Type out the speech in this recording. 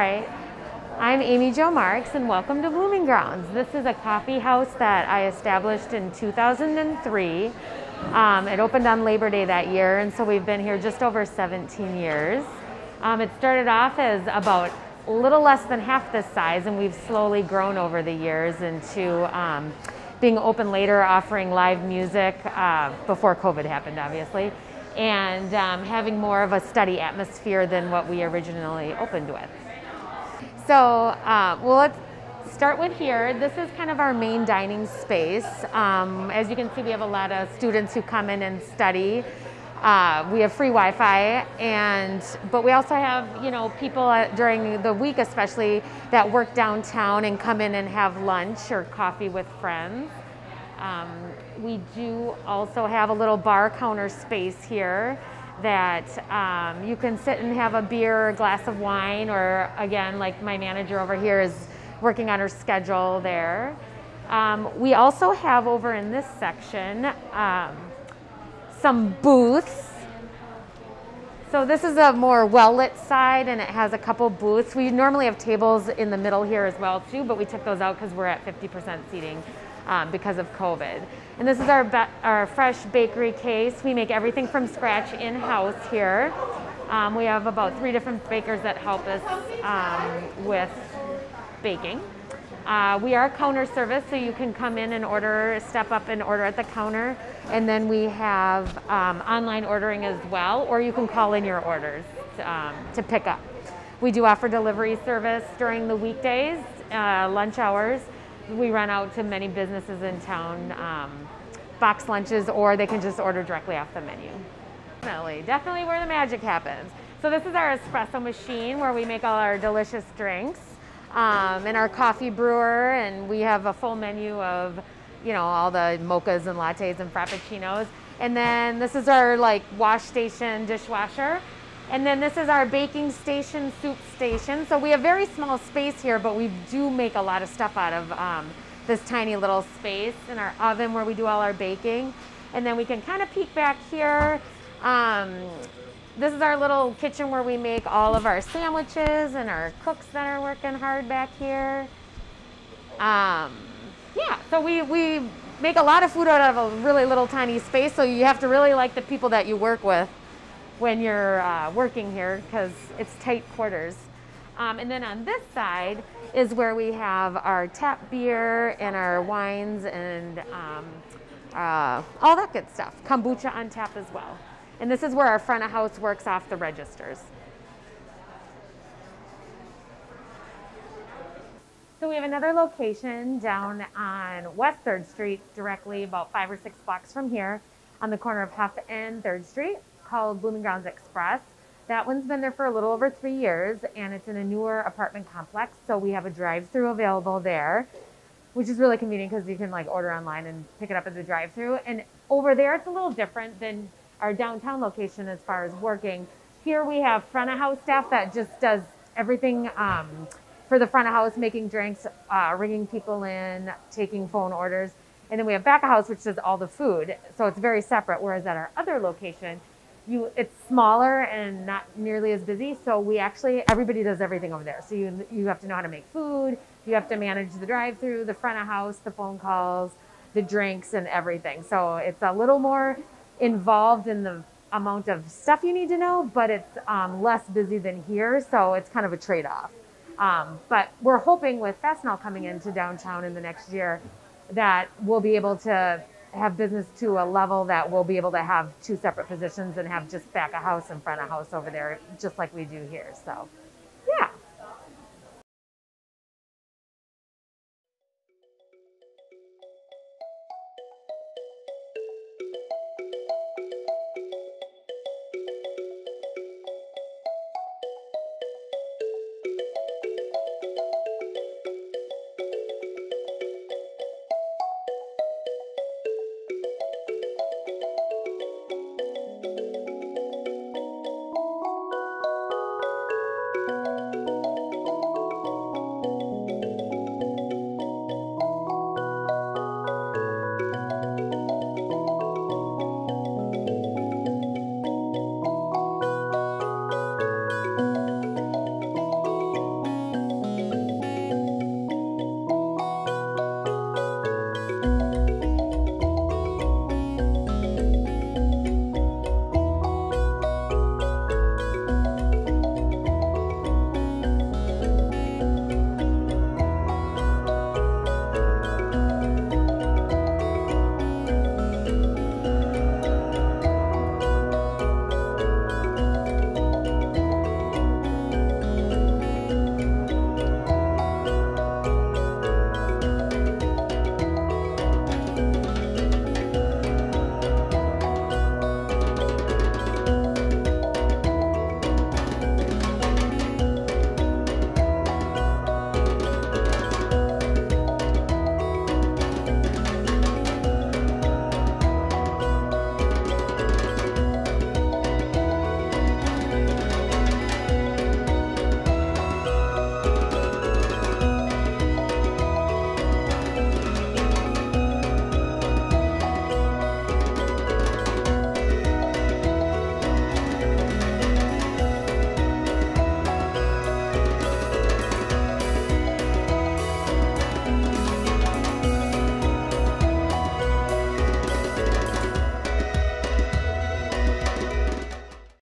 Hi, I'm Amy Jo Marks and welcome to Blooming Grounds. This is a coffee house that I established in 2003. It opened on Labor Day that year, and so we've been here just over 17 years. It started off as about a little less than half this size, and we've slowly grown over the years into being open later, offering live music before COVID happened, obviously, and having more of a study atmosphere than what we originally opened with. So, well, let's start with here. This is kind of our main dining space. As you can see, we have a lot of students who come in and study. We have free Wi-Fi, but we also have, people during the week especially that work downtown and come in and have lunch or coffee with friends. We do also have a little bar counter space here that you can sit and have a beer or a glass of wine, or again, like my manager over here is working on her schedule there. We also have over in this section some booths. So this is a more well-lit side, and it has a couple booths. We normally have tables in the middle here as well too, but we took those out because we're at 50% seating because of COVID. And this is our fresh bakery case. We make everything from scratch in-house here. We have about 3 different bakers that help us with baking. We are counter service, so you can come in and order, step up and order at the counter. And then we have online ordering as well, or you can call in your orders to pick up. We do offer delivery service during the weekdays, lunch hours. We run out to many businesses in town, box lunches, or they can just order directly off the menu. Definitely where the magic happens. So this is our espresso machine where we make all our delicious drinks, and our coffee brewer, and we have a full menu of, all the mochas and lattes and frappuccinos. And then this is our wash station, dishwasher. And then this is our baking station, soup station. So we have very small space here, but we do make a lot of stuff out of this tiny little space, in our oven where we do all our baking. And then we can kind of peek back here. This is our little kitchen where we make all of our sandwiches, and our cooks that are working hard back here. Yeah, so we make a lot of food out of a really little tiny space, so you have to really like the people that you work with when you're working here, because it's tight quarters. And then on this side is where we have our tap beer and our wines and all that good stuff. Kombucha on tap as well. And this is where our front of house works off the registers. So we have another location down on West 3rd Street, directly about 5 or 6 blocks from here, on the corner of Huff and 3rd Street, called Blooming Grounds Express. That one's been there for a little over 3 years, and it's in a newer apartment complex, so we have a drive-through available there, which is really convenient because you can order online and pick it up at the drive-through. And over there, it's a little different than our downtown location as far as working. Here we have front of house staff that just does everything for the front of house, making drinks, ringing people in, taking phone orders. And then we have back of house, which does all the food. So it's very separate, whereas at our other location, it's smaller and not nearly as busy. So everybody does everything over there. So you have to know how to make food. You have to manage the drive-through, the front of house, the phone calls, the drinks, and everything. So it's a little more involved in the amount of stuff you need to know, but it's less busy than here. So it's kind of a trade-off. But we're hoping with Fastenal coming into downtown in the next year that we'll be able to have business to a level that we'll be able to have 2 separate positions and have just back of house and front of house over there, just like we do here. So